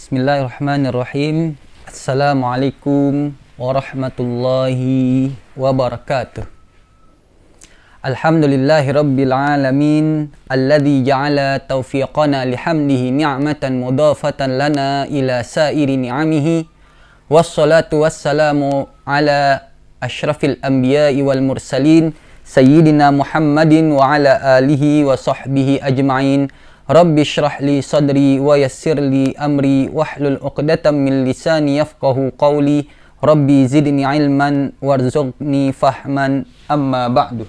Bismillahirrahmanirrahim. Assalamualaikum warahmatullahi wabarakatuh. Alhamdulillahi rabbil alamin alladzi ja'ala taufiqana lihamdihi ni'matan mudafatan lana ila sairi ni'amihi wassalatu wassalamu ala asyrafil anbiya'i wal mursalin sayyidina Muhammadin wa ala alihi wa sahbihi ajma'in. Rabbi shrah li sadri wa yassir li amri wahlul 'uqdatam min lisani yafqahu qawli. Rabbi zidni ilman warzuqni fahman, amma ba'du.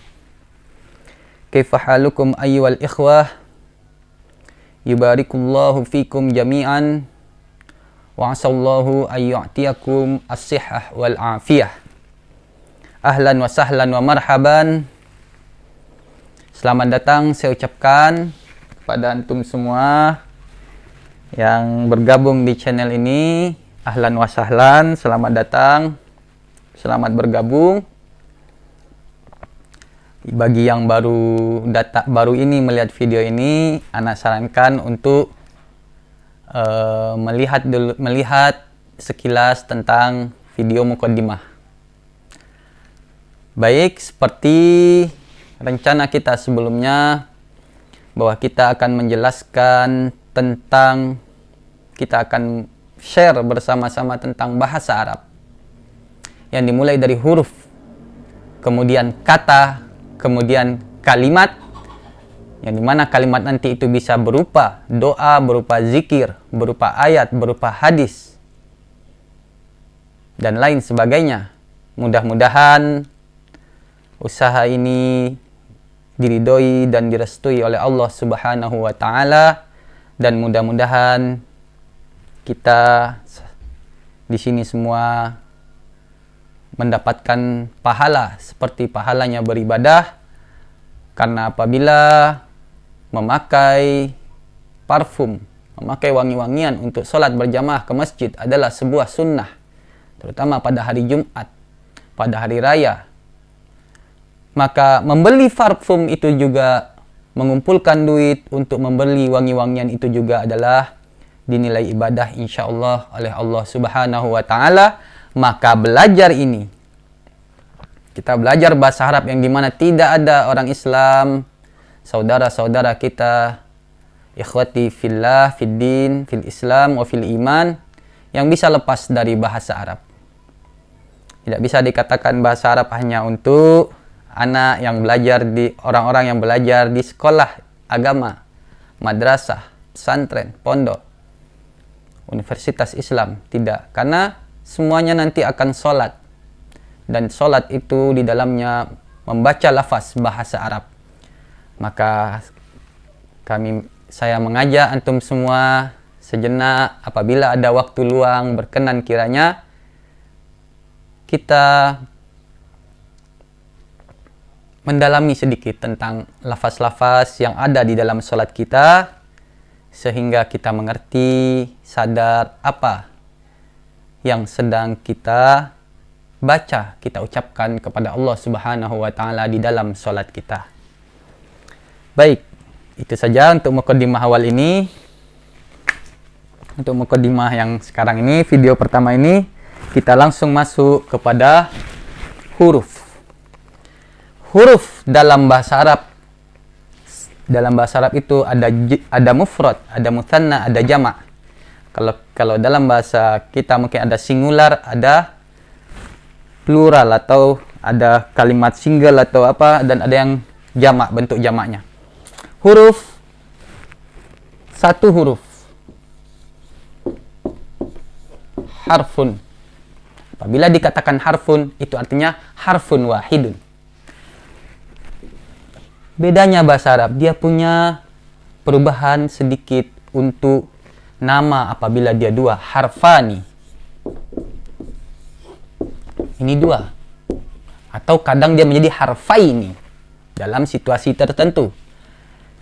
Kaifa halukum ayyuhal ikhwah? Yubarikullahu fikum jami'an wa asallahu ayyu'tiyakum as-sihhah wal afiyah. Ahlan wa sahlan wa marhaban. Selamat datang saya ucapkan pada antum semua yang bergabung di channel ini. Ahlan wa sahlan, selamat datang, selamat bergabung. Bagi yang baru ini melihat video ini, ana sarankan untuk melihat sekilas tentang video muqaddimah. Baik, seperti rencana kita sebelumnya, bahwa kita akan menjelaskan tentang, kita akan share bersama-sama tentang bahasa Arab yang dimulai dari huruf, kemudian kata, kemudian kalimat, yang dimana kalimat nanti itu bisa berupa doa, berupa zikir, berupa ayat, berupa hadis, dan lain sebagainya. Mudah-mudahan usaha ini diridhoi dan direstui oleh Allah Subhanahu wa taala, dan mudah-mudahan kita di sini semua mendapatkan pahala seperti pahalanya beribadah, karena apabila memakai parfum, memakai wangi-wangian untuk sholat berjamaah ke masjid adalah sebuah sunnah, terutama pada hari Jumat, pada hari raya, maka membeli parfum itu juga, mengumpulkan duit untuk membeli wangi-wangian itu juga adalah dinilai ibadah insyaallah oleh Allah Subhanahu wa taala. Maka belajar ini, kita belajar bahasa Arab yang dimana tidak ada orang Islam, saudara-saudara kita, ikhwati fillah, fid din, fil Islam wa fil iman, yang bisa lepas dari bahasa Arab. Tidak bisa dikatakan bahasa Arab hanya untuk anak yang belajar orang-orang yang belajar di sekolah agama, madrasah, pesantren, pondok, universitas Islam. Tidak, karena semuanya nanti akan sholat, dan sholat itu di dalamnya membaca lafaz bahasa Arab. Maka saya mengajak antum semua sejenak, apabila ada waktu luang berkenan kiranya kita mendalami sedikit tentang lafaz-lafaz yang ada di dalam sholat kita, sehingga kita mengerti, sadar apa yang sedang kita baca, kita ucapkan kepada Allah Subhanahu wa taala di dalam sholat kita. Baik, itu saja untuk muqaddimah awal ini. Untuk muqaddimah yang sekarang ini, video pertama ini, kita langsung masuk kepada huruf. Huruf dalam bahasa Arab. Dalam bahasa Arab itu ada mufrad, ada mutsanna, ada jamak. Kalau dalam bahasa kita mungkin ada singular, ada plural, atau ada kalimat single atau apa, dan ada yang jamak, bentuk jamaknya. Huruf, satu huruf. Harfun. Apabila dikatakan harfun, itu artinya harfun wahidun. Bedanya bahasa Arab, dia punya perubahan sedikit untuk nama apabila dia dua. Harfani, ini dua. Atau kadang dia menjadi harfaini dalam situasi tertentu.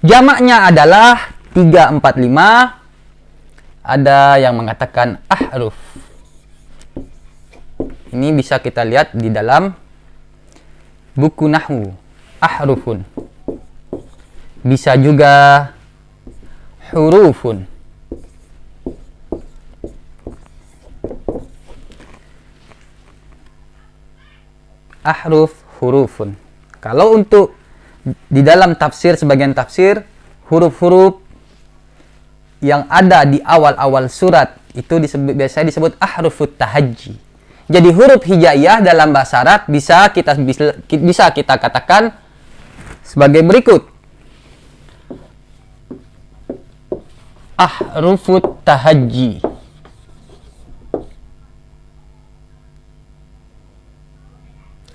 Jamaknya adalah 3, 4, 5. Ada yang mengatakan ahruf. Ini bisa kita lihat di dalam buku nahwu. Ahrufun. Bisa juga hurufun. ahruf hurufun. Kalau untuk di dalam tafsir, sebagian tafsir, huruf-huruf yang ada di awal-awal surat itu biasanya disebut ahrufut tahajji. Jadi huruf hijaiyah dalam bahasa Arab bisa kita katakan sebagai berikut. Ahrufut tahajji.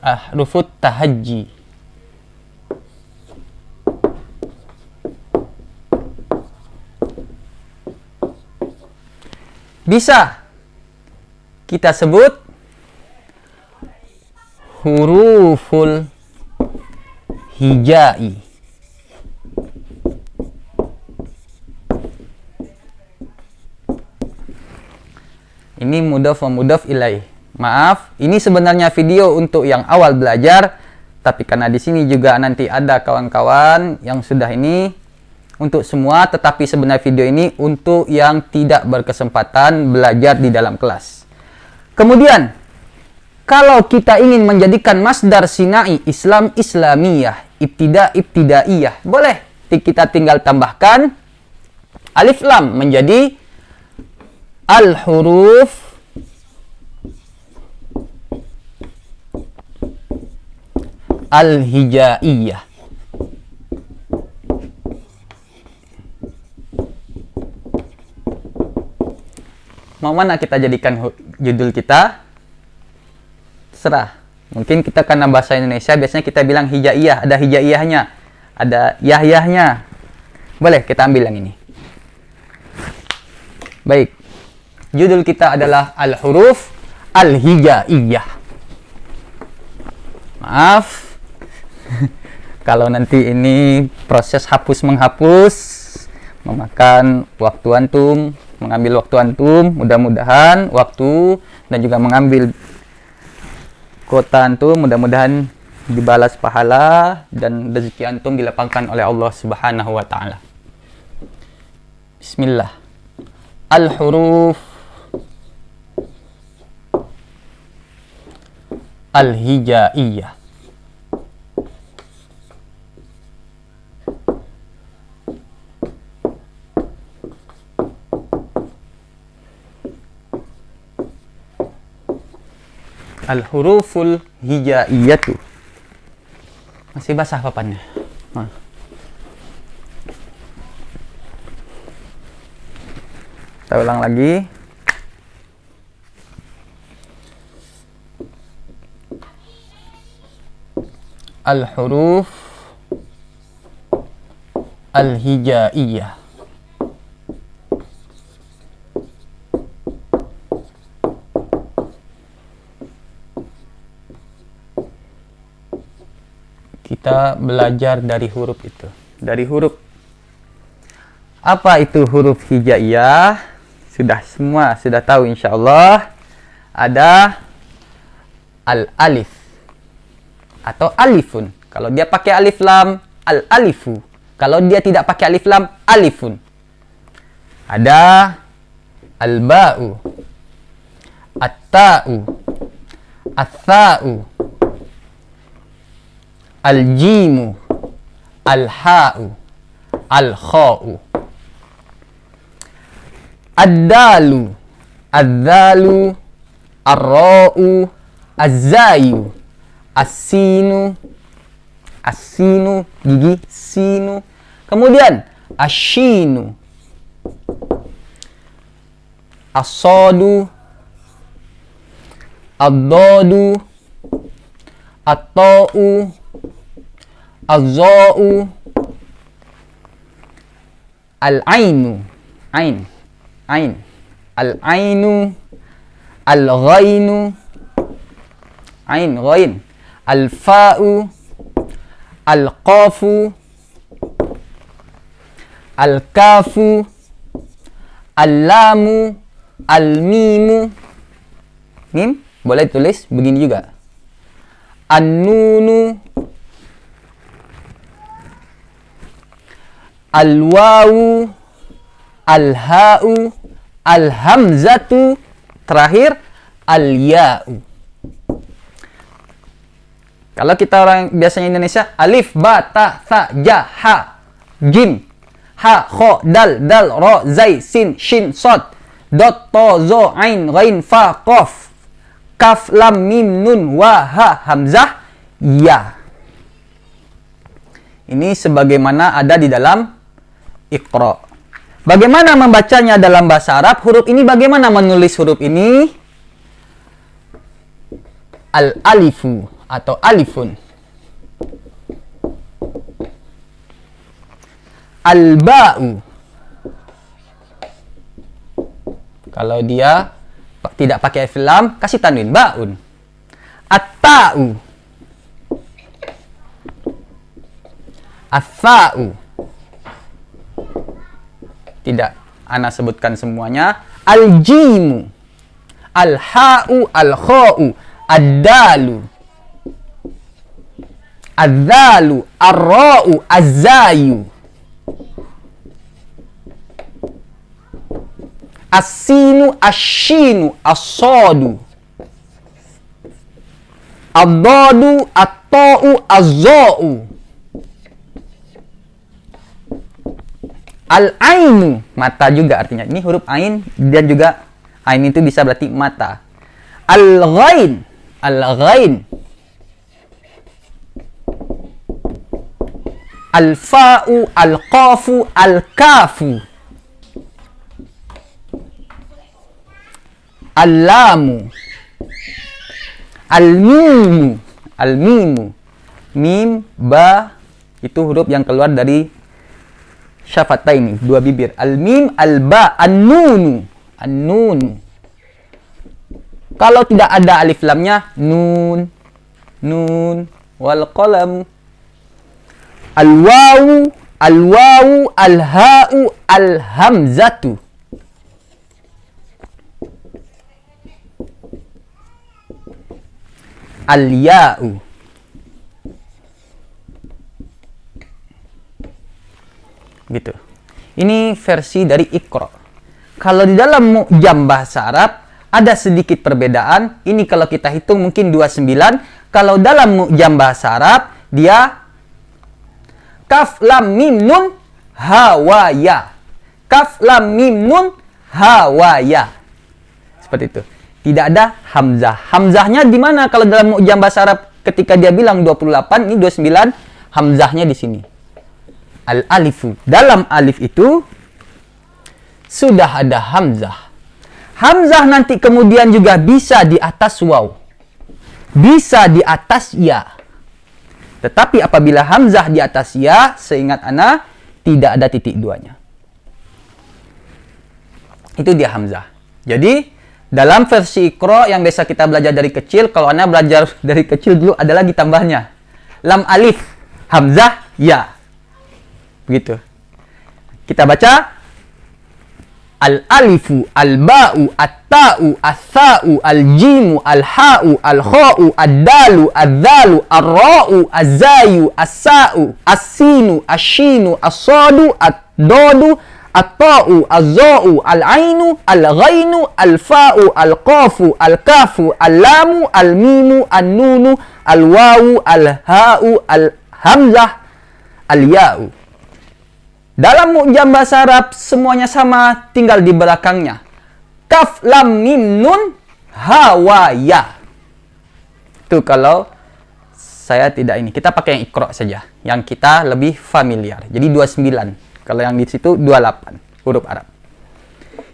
Ahrufut tahajji. Bisa kita sebut huruful hijai. Ini mudhaf wa mudhaf ilaih. Maaf, ini sebenarnya video untuk yang awal belajar, tapi karena di sini juga nanti ada kawan-kawan yang sudah ini untuk semua, tetapi sebenarnya video ini untuk yang tidak berkesempatan belajar di dalam kelas. Kemudian, kalau kita ingin menjadikan masdar sinai Islam Islamiyah, ibtida ibtidaiyah, boleh kita tinggal tambahkan alif lam menjadi al-huruf al-hijaiyah. Mau mana kita jadikan judul kita? Terserah. Mungkin kita karena bahasa Indonesia biasanya kita bilang hijaiyah, ada hijaiyahnya, ada yahyahnya. Boleh kita ambil yang ini. Baik. Judul kita adalah al-huruf al-hijaiyah. Maaf. Kalau nanti ini proses hapus menghapus memakan waktu antum, mengambil waktu antum, mudah-mudahan waktu dan juga mengambil kuota antum, mudah-mudahan dibalas pahala dan rezeki antum dilapangkan oleh Allah Subhanahu wa taala. Bismillah. Al-huruf al-hijaiyah. Al-huruful hijaiyatu. Masih basah papannya. Kita ulang lagi. Al-huruf al-hijaiyah. Kita belajar dari huruf itu. Dari huruf. Apa itu huruf hijaiyah? Semua sudah tahu insyaallah. Ada al-alif atau alifun. Kalau dia pakai alif lam, al-alifu. Kalau dia tidak pakai alif lam, alifun. Ada al-ba'u, at-ta'u, at-tha'u, al-jimu, al-ha'u, al-kha'u, ad-dalu, ad-dalu, ar-ra'u, az-zayu, as-sinu, as-sinu, gigi sinu. Kemudian asyinu, as-sadu, ad-dadu, at-ta'u, az-za'u, al-ainu, ain, ain, al-ainu, al-ghainu, ain, ghain, al-fa'u, al-qafu, al-kafu, al-lamu, al-mimu. Mim boleh tulis begini juga. An-nunu, al-wawu, al-ha'u, al-hamzatu, terakhir al-ya'u. Kalau kita orang biasanya Indonesia, alif, ba, ta, tha, ja, ha, jim, ha, kho, dal, ro, zai, sin, shin, sod, dot, to, zo, ain, ghain, fa, qaf, kaf, lam, mim, nun, wa, ha, hamzah, ya. Ini sebagaimana ada di dalam Iqra. Bagaimana membacanya dalam bahasa Arab? Huruf ini bagaimana menulis huruf ini? Al-alifu atau alifun. Al-ba'u. Kalau dia tidak pakai alif lam, kasih tanwin ba'un. At-ta'u. As-sa'u. Tidak ana sebutkan semuanya. Al-jimu. Al-ha'u, al-kha'u, ad-dalu, ad-dalu, ar-ra'u, az-zayu, as-sinu, ash-shinu, as-sadu, ad-dadu, at-ta'u, az-za'u, al-ainu, mata juga artinya. Ini huruf ain dan juga ain itu bisa berarti mata. Al-ghain, al-ghain, al-fa'u, al-qafu, al-kafu, al-lamu, al-mimu, al-mimu, mim, ba, itu huruf yang keluar dari syafataini, dua bibir. Al-mim, al-ba, an-nunu, an-nunu. Kalau tidak ada alif lamnya, nun, nun, wal qalam, al-wawu, al-wawu, al-ha'u, al-hamzatu. Al-ya'u. Gitu. Ini versi dari Iqra. Kalau di dalam mu'jam bahasa Arab ada sedikit perbedaan. Ini kalau kita hitung mungkin 29. Kalau dalam mu'jam bahasa Arab dia kaf lam mim nun ha wa ya. Kaf lam mim nun ha wa ya. Seperti itu. Tidak ada hamzah. Hamzahnya di mana kalau dalam mu'jam bahasa Arab ketika dia bilang 28, ini 29, hamzahnya di sini. Al-alifu. Dalam alif itu sudah ada hamzah. Hamzah nanti kemudian juga bisa di atas waw. Bisa di atas ya. Tetapi apabila hamzah di atas ya, seingat ana, tidak ada titik duanya. Itu dia hamzah. Jadi, dalam versi Iqra yang biasa kita belajar dari kecil, kalau ana belajar dari kecil dulu ada lagi tambahnya. Lam alif, hamzah, ya. Begitu. Kita baca. Al-alifu, al-ba'u, at-ta'u, as-sa'u, al-jimu, al-ha'u, al-kha'u, ad-dalu, ad-dhalu, ar-ra'u, az-zayu, as-sa'u, as-sinu, ash-shinu, as-sadu, ad-dadu, at-ta'u, az-za'u, al-ainu, al-ghainu, al-fa'u, al-qafu, al-kafu, al-lamu, al-mimu, an-nunu, al-wawu, al-ha'u, al-hamzah, al-ya'u. Dalam mu'jam bahasa Arab semuanya sama, tinggal di belakangnya. Kaf lam mim nun ha wa ya. Itu kalau saya tidak ini. Kita pakai yang Iqra saja, yang kita lebih familiar. Jadi 29. Kalau yang di situ 28 huruf Arab.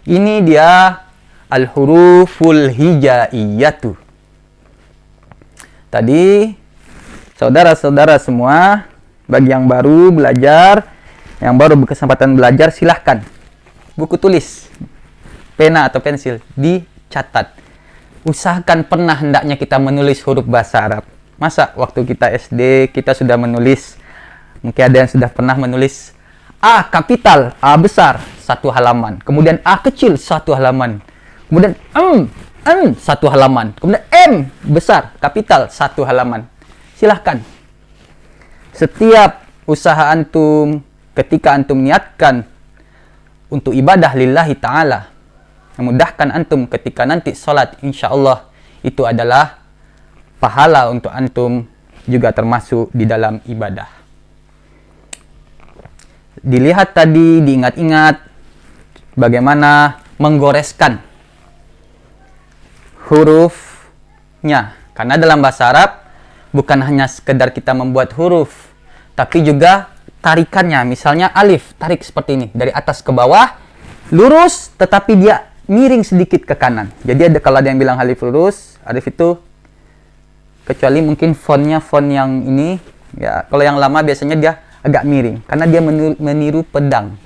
Ini dia al-huruful hijaiyatu. Tadi saudara-saudara semua, bagi yang baru belajar, yang baru berkesempatan belajar, silahkan buku tulis, pena atau pensil, dicatat. Usahakan pernah hendaknya kita menulis huruf bahasa Arab. Masa waktu kita SD kita sudah menulis, mungkin ada yang sudah pernah menulis A kapital, A besar, satu halaman. Kemudian A kecil, satu halaman. Kemudian N, satu halaman. Kemudian M besar, kapital, satu halaman. Silahkan. Setiap usaha antum, ketika antum niatkan untuk ibadah lillahi ta'ala, memudahkan antum ketika nanti sholat, insya Allah itu adalah pahala untuk antum juga termasuk di dalam ibadah. Dilihat tadi, diingat-ingat bagaimana menggoreskan hurufnya. Karena dalam bahasa Arab bukan hanya sekedar kita membuat huruf, tapi juga tarikannya. Misalnya alif, tarik seperti ini, dari atas ke bawah, lurus tetapi dia miring sedikit ke kanan. Jadi kalau ada yang bilang alif lurus, alif itu kecuali mungkin fontnya font yang ini, ya kalau yang lama biasanya dia agak miring karena dia meniru pedang.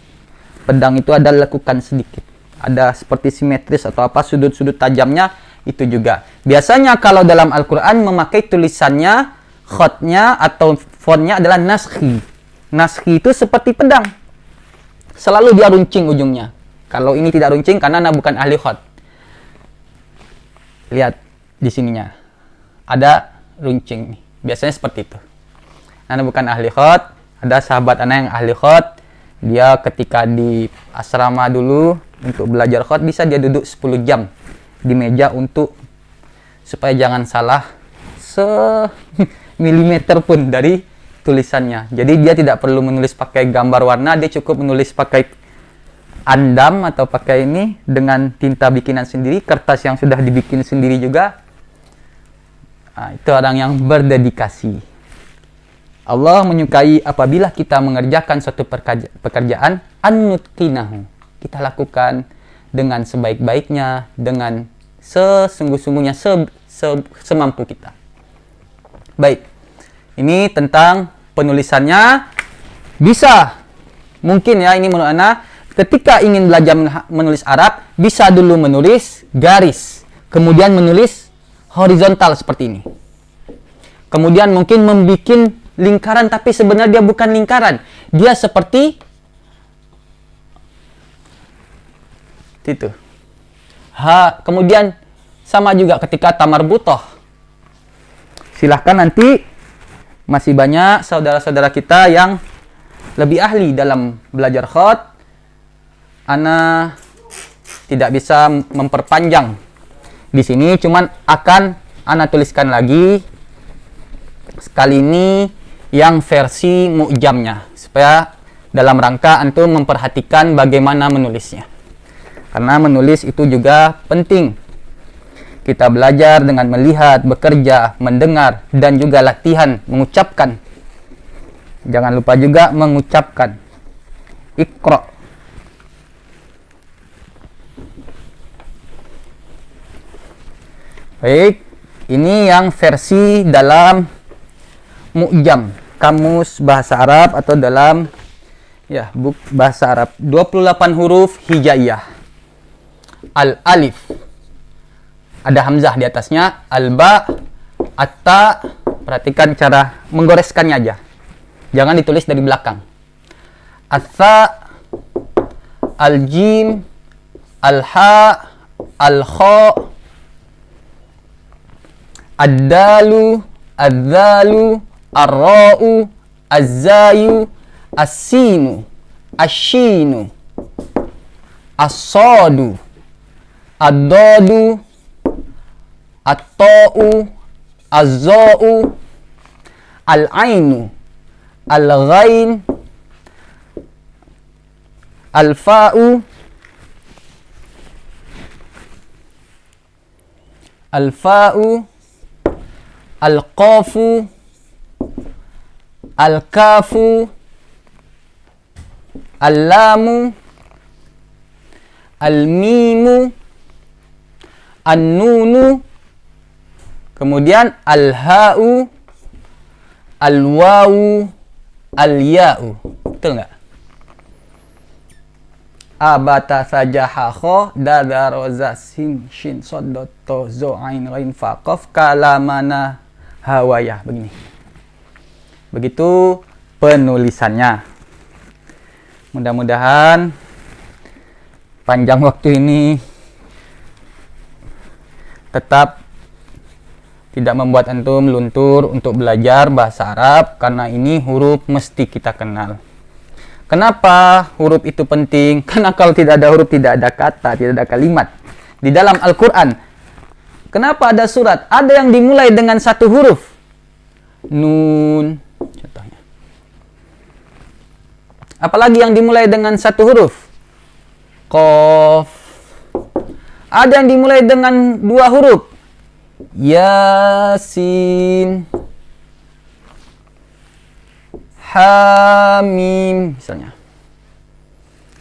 Pedang itu ada lekukan sedikit, ada seperti simetris atau apa, sudut-sudut tajamnya itu juga. Biasanya kalau dalam Al-Quran memakai tulisannya, khotnya atau fontnya adalah naskhi. Naskhi itu seperti pedang, selalu dia runcing ujungnya. Kalau ini tidak runcing karena Anda bukan ahli khot. Lihat di sininya ada runcing, biasanya seperti itu. Anda bukan ahli khot. Ada sahabat anak yang ahli khot, dia ketika di asrama dulu untuk belajar khot bisa dia duduk 10 jam di meja supaya jangan salah milimeter pun dari tulisannya. Jadi dia tidak perlu menulis pakai gambar warna, dia cukup menulis pakai andam atau pakai ini dengan tinta bikinan sendiri, kertas yang sudah dibikin sendiri juga. Nah, itu orang yang berdedikasi. Allah menyukai apabila kita mengerjakan suatu pekerjaan an-nutqinahu. Kita lakukan dengan sebaik-baiknya, dengan sesungguh-sungguhnya, semampu kita. Baik, ini tentang penulisannya. Bisa, mungkin ya, ini menurut Ana, ketika ingin belajar menulis Arab, bisa dulu menulis garis, kemudian menulis horizontal seperti ini. Kemudian mungkin membuat lingkaran, tapi sebenarnya dia bukan lingkaran. Dia seperti itu. Kemudian sama juga ketika tamarbutoh. Silahkan nanti, masih banyak saudara-saudara kita yang lebih ahli dalam belajar khot. Ana tidak bisa memperpanjang di sini, cuman akan Ana tuliskan lagi sekali ini yang versi mu'jamnya, supaya dalam rangka antum memperhatikan bagaimana menulisnya. Karena menulis itu juga penting. Kita belajar dengan melihat, bekerja, mendengar, dan juga latihan mengucapkan. Jangan lupa juga mengucapkan. Iqra. Baik, ini yang versi dalam Mu'jam, kamus bahasa Arab atau dalam buku bahasa Arab. 28 huruf hijaiyah. Al-alif, ada hamzah di atasnya. Al-ba, at-ta. Perhatikan cara menggoreskannya aja, jangan ditulis dari belakang. At-ta, al-jim, al-ha, al-kha, ad-dalu, ad-dalu, ar-ra'u, az-zayu, as-sinu, ash-shinu, as-sadu, ad-dadu, at-ta'u, az-za'u, al-ainu, al-ghain, al-fa'u, al-fa'u, al-qafu, al-kafu, al-lamu, al-mimu, an-nunu, kemudian al-ha'u, al-wawu, al-ya'u. Betul nggak? Abata sajaha kho dadaroza sin shin sodoto zo ain lain faqaf kalamana hawaya. Begini. Begitu penulisannya. Mudah-mudahan panjang waktu ini tetap tidak membuat antum luntur untuk belajar bahasa Arab, karena ini huruf mesti kita kenal. Kenapa huruf itu penting? Karena kalau tidak ada huruf, tidak ada kata, tidak ada kalimat. Di dalam Al-Quran, kenapa ada surat? Ada yang dimulai dengan satu huruf. nun, contohnya. Apalagi yang dimulai dengan satu huruf? Qaf. Ada yang dimulai dengan dua huruf? Yasin, Hamim, misalnya.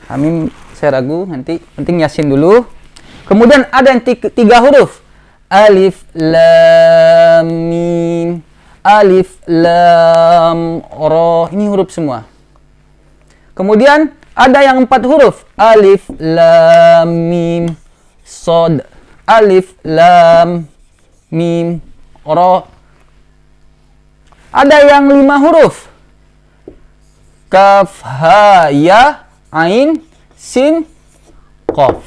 Hamim saya ragu, nanti penting Yasin dulu. Kemudian ada yang tiga huruf. Alif, Lam, Mim. Alif, Lam, Ra. Ini huruf semua. Kemudian ada yang 4 huruf. Alif, Lam, Mim, Shad. Alif, Lam, Mim, Ra. Ada yang 5 huruf. Kaf, Ha, Ya, Ain, Sin, Qaf.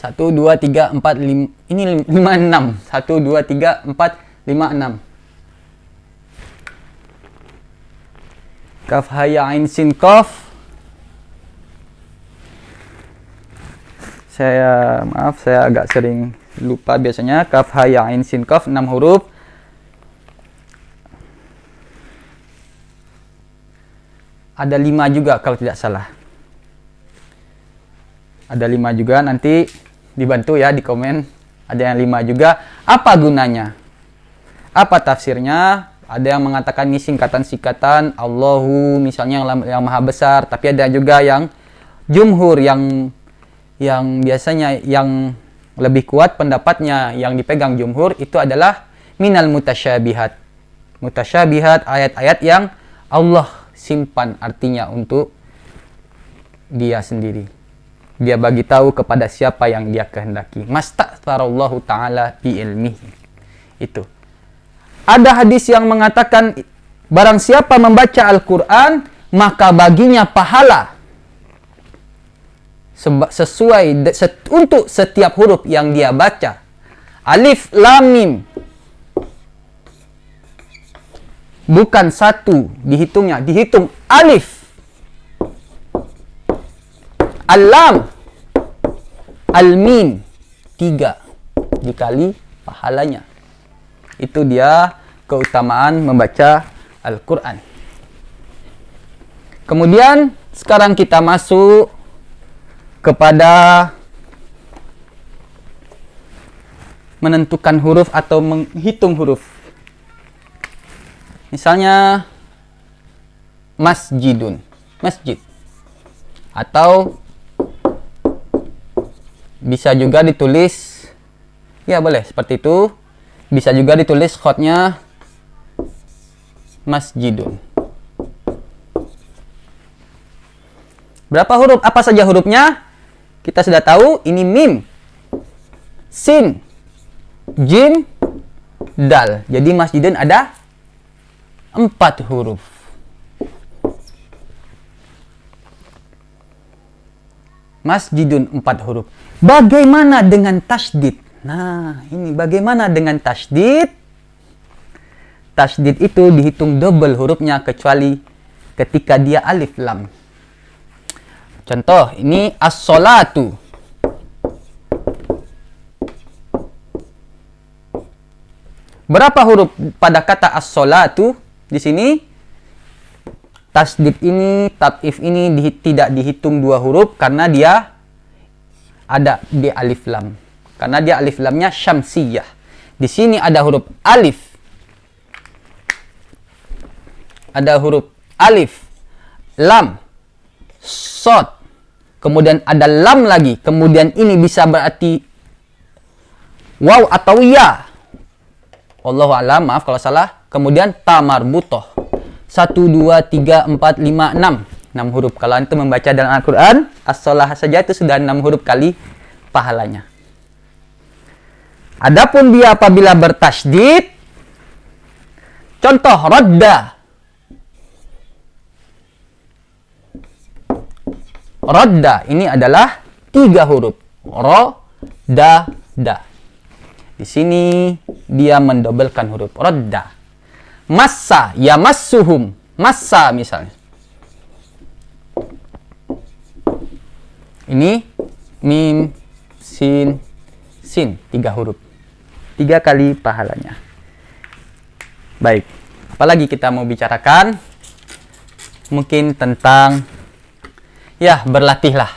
1, 2, 3, 4, 5. Ini 5, 6. 1, 2, 3, 4, 5, 6. Kaf, Ha, Ya, Ain, Sin, Qaf. Saya agak sering lupa biasanya. Kaf, Ha, Ya, Ain, Sin, Qaf, 6 huruf. Ada 5 juga kalau tidak salah. Ada 5 juga, nanti dibantu ya di komen. Ada yang 5 juga. Apa gunanya? Apa tafsirnya? Ada yang mengatakan ini singkatan-singkatan Allahu misalnya yang maha besar, tapi ada juga yang jumhur yang biasanya yang lebih kuat pendapatnya yang dipegang jumhur itu adalah minal mutasyabihat. Mutasyabihat ayat-ayat yang Allah simpan artinya untuk dia sendiri. Dia bagi tahu kepada siapa yang dia kehendaki. Mastaghfarallahu ta'ala bi ilmihi. Itu. Ada hadis yang mengatakan barang siapa membaca Al-Quran maka baginya pahala sesuai untuk setiap huruf yang dia baca. Alif, Lam, Mim. Bukan 1 dihitungnya, dihitung alif, al-lam, al-mim, 3 dikali pahalanya. Itu dia keutamaan membaca Al-Quran. Kemudian sekarang kita masuk kepada menentukan huruf atau menghitung huruf. Misalnya masjidun, masjid. Atau bisa juga ditulis, ya boleh seperti itu. Bisa juga ditulis khotnya masjidun. Berapa huruf? Apa saja hurufnya? Kita sudah tahu, ini mim, sin, jim, dal. Jadi masjidun ada 4 huruf. Masjidun 4 huruf. Bagaimana dengan tasydid? Nah, ini bagaimana dengan tasydid? Tasydid itu dihitung double hurufnya kecuali ketika dia alif lam. Contoh, ini as-sholatu. Berapa huruf pada kata as-sholatu? Di sini tasydid ini, tat'if ini tidak dihitung 2 huruf karena dia ada di alif lam. Karena dia alif lamnya syamsiyah. Di sini ada huruf alif. Ada huruf alif, lam, shad. Kemudian ada lam lagi. Kemudian ini bisa berarti waw atau ya. Wallahu a'lam, maaf kalau salah. Kemudian ta marbutoh. 1, 2, 3, 4, 5, 6. 6 huruf. Kalau antum membaca dalam Al-Quran, as-sholah saja itu sudah 6 huruf kali pahalanya. Adapun dia apabila bertasydid, contoh radda. Radda ini adalah 3 huruf. Ro, da, da. Di sini dia mendobelkan huruf radda. Massa, yamassuhum. Massa misalnya. Ini mim, sin, sin. 3 huruf. 3 kali pahalanya. Baik, apalagi kita mau bicarakan? Mungkin tentang, ya, berlatihlah.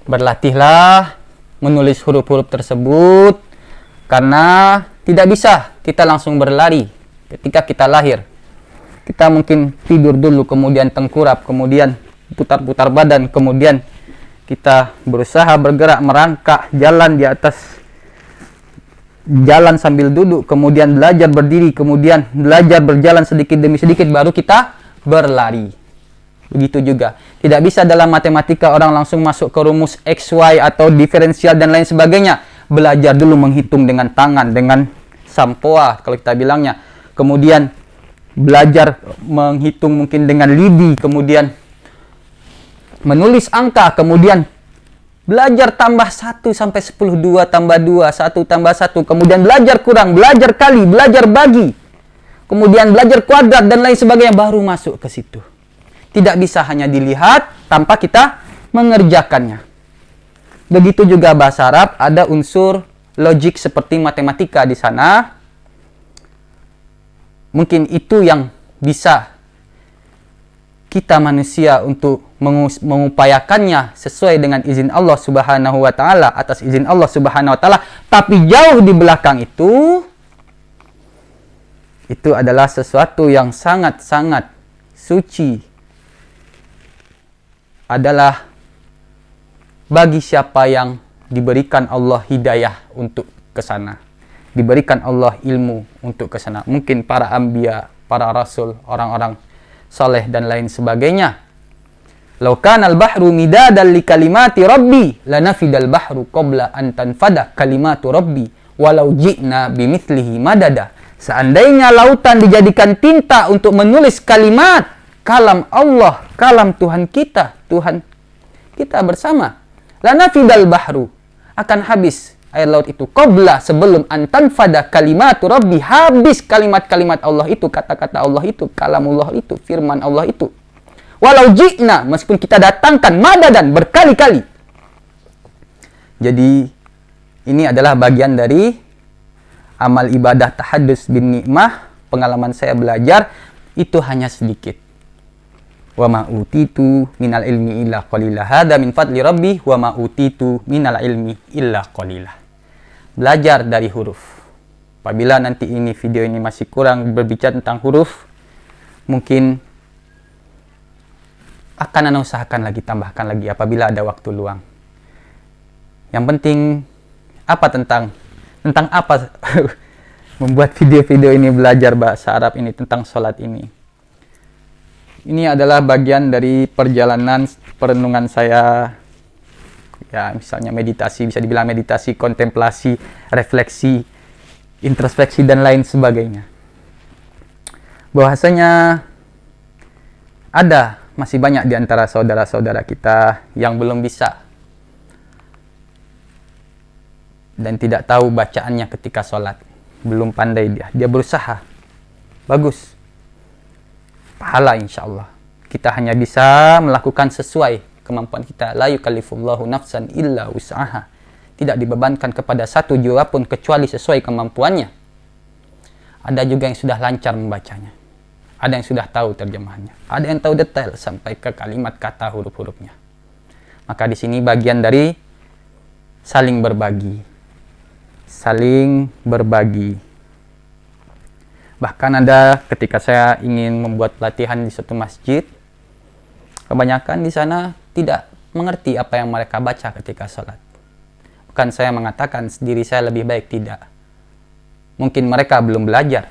Berlatihlah menulis huruf-huruf tersebut, karena tidak bisa kita langsung berlari ketika kita lahir. Kita mungkin tidur dulu, kemudian tengkurap, kemudian putar-putar badan, kemudian kita berusaha bergerak, merangkak, jalan di atas jalan sambil duduk, kemudian belajar berdiri, kemudian belajar berjalan sedikit demi sedikit, baru kita berlari. Begitu juga. Tidak bisa dalam matematika orang langsung masuk ke rumus X, Y, atau diferensial dan lain sebagainya. Belajar dulu menghitung dengan tangan, dengan sampoa kalau kita bilangnya. Kemudian belajar menghitung mungkin dengan lidi, kemudian menulis angka, kemudian belajar tambah 1 sampai 10, 2 tambah 2, 1 tambah 1, kemudian belajar kurang, belajar kali, belajar bagi, kemudian belajar kuadrat dan lain sebagainya, baru masuk ke situ. Tidak bisa hanya dilihat tanpa kita mengerjakannya. Begitu juga bahasa Arab, ada unsur logik seperti matematika di sana. Mungkin itu yang bisa kita manusia untuk mengupayakannya sesuai dengan izin Allah Subhanahu wa taala, atas izin Allah Subhanahu wa taala, tapi jauh di belakang itu adalah sesuatu yang sangat-sangat suci. Adalah bagi siapa yang diberikan Allah hidayah untuk ke sana, diberikan Allah ilmu untuk ke sana. Mungkin para anbiya, para rasul, orang-orang saleh dan lain sebagainya. Lau kana al-bahru midadan li kalimati rabbi lanafidal bahru qabla an tanfada kalimatu rabbi walau ji'na bimithlihi madada. Seandainya lautan dijadikan tinta untuk menulis kalimat kalam Allah, kalam Tuhan kita bersama, lanafidal bahru, akan habis air laut itu, qabla, sebelum antan fada kalimatu rabbi, habis kalimat-kalimat Allah itu, kata-kata Allah itu, kalamullah itu, firman Allah itu. Walau ji'na, meskipun kita datangkan madadan berkali-kali. Jadi ini adalah bagian dari amal ibadah tahaddus bin nikmah. Pengalaman saya belajar itu hanya sedikit. Wa ma utitu minal ilmi illa qalila. Hada min fadli rabbi wa ma utitu minal ilmi illa qalila. Belajar dari huruf. Apabila nanti video ini masih kurang berbicara tentang huruf, mungkin akan Anda usahakan lagi, tambahkan lagi apabila ada waktu luang. Yang penting apa tentang apa membuat video-video ini, belajar bahasa Arab ini, tentang sholat ini. Ini adalah bagian dari perjalanan perenungan saya. Ya, misalnya meditasi, bisa dibilang meditasi, kontemplasi, refleksi, introspeksi, dan lain sebagainya. Bahwasanya masih banyak di antara saudara-saudara kita yang belum bisa dan tidak tahu bacaannya ketika sholat. Belum pandai dia berusaha. Bagus. Pahala insya Allah. Kita hanya bisa melakukan sesuai kemampuan kita. La yukallifullahu nafsan illa wus'aha. Tidak dibebankan kepada satu jiwa pun kecuali sesuai kemampuannya. Ada juga yang sudah lancar membacanya. Ada yang sudah tahu terjemahannya. Ada yang tahu detail sampai ke kalimat, kata, huruf-hurufnya. Maka di sini bagian dari saling berbagi. Saling berbagi. Bahkan ada ketika saya ingin membuat pelatihan di suatu masjid, kebanyakan di sana tidak mengerti apa yang mereka baca ketika sholat. Bukan saya mengatakan diri saya lebih baik, tidak. Mungkin mereka belum belajar.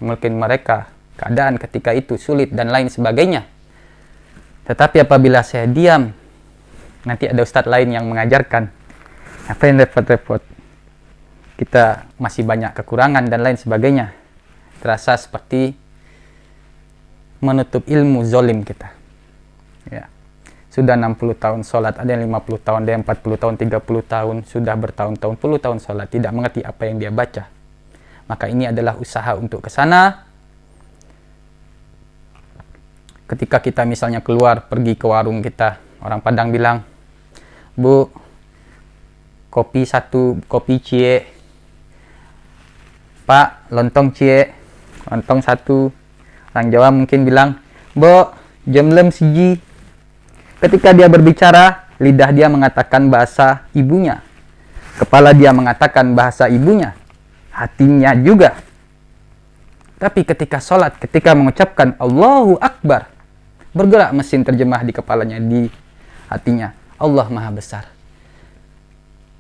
Mungkin mereka keadaan ketika itu sulit dan lain sebagainya. Tetapi apabila saya diam, nanti ada ustadz lain yang mengajarkan. Apa yang repot-repot? Kita masih banyak kekurangan dan lain sebagainya. Terasa seperti menutup ilmu, zolim kita. Ya. Sudah 60 tahun sholat, ada yang 50 tahun, ada yang 40 tahun, 30 tahun, sudah bertahun-tahun, puluh tahun sholat, tidak mengerti apa yang dia baca. Maka ini adalah usaha untuk ke sana. Ketika kita misalnya keluar, pergi ke warung kita, orang Padang bilang, Bu, kopi 1, kopi cie, Pak, lontong cie, lontong satu. Orang Jawa mungkin bilang, Bo, jemlem siji. Ketika dia berbicara, lidah dia mengatakan bahasa ibunya. Kepala dia mengatakan bahasa ibunya. Hatinya juga. Tapi ketika sholat, ketika mengucapkan Allahu Akbar, bergerak mesin terjemah di kepalanya, di hatinya. Allah Maha Besar.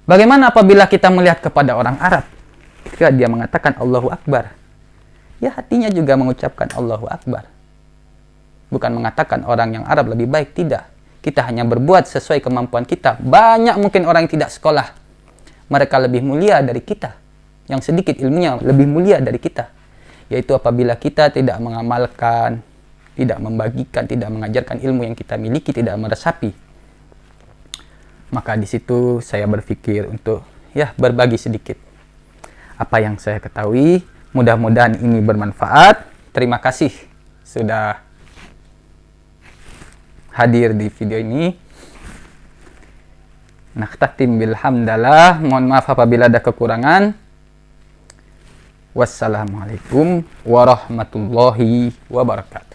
Bagaimana apabila kita melihat kepada orang Arab? Ketika dia mengatakan Allahu Akbar, ya hatinya juga mengucapkan Allahu Akbar. Bukan mengatakan orang yang Arab lebih baik, tidak. Kita hanya berbuat sesuai kemampuan kita. Banyak mungkin orang yang tidak sekolah, mereka lebih mulia dari kita. Yang sedikit ilmunya lebih mulia dari kita. Yaitu apabila kita tidak mengamalkan, tidak membagikan, tidak mengajarkan ilmu yang kita miliki, tidak meresapi. Maka di situ saya berpikir untuk berbagi sedikit apa yang saya ketahui. Mudah-mudahan ini bermanfaat. Terima kasih sudah hadir di video ini. Nakhtatim bilhamdallah. Mohon maaf apabila ada kekurangan. Wassalamualaikum warahmatullahi wabarakatuh.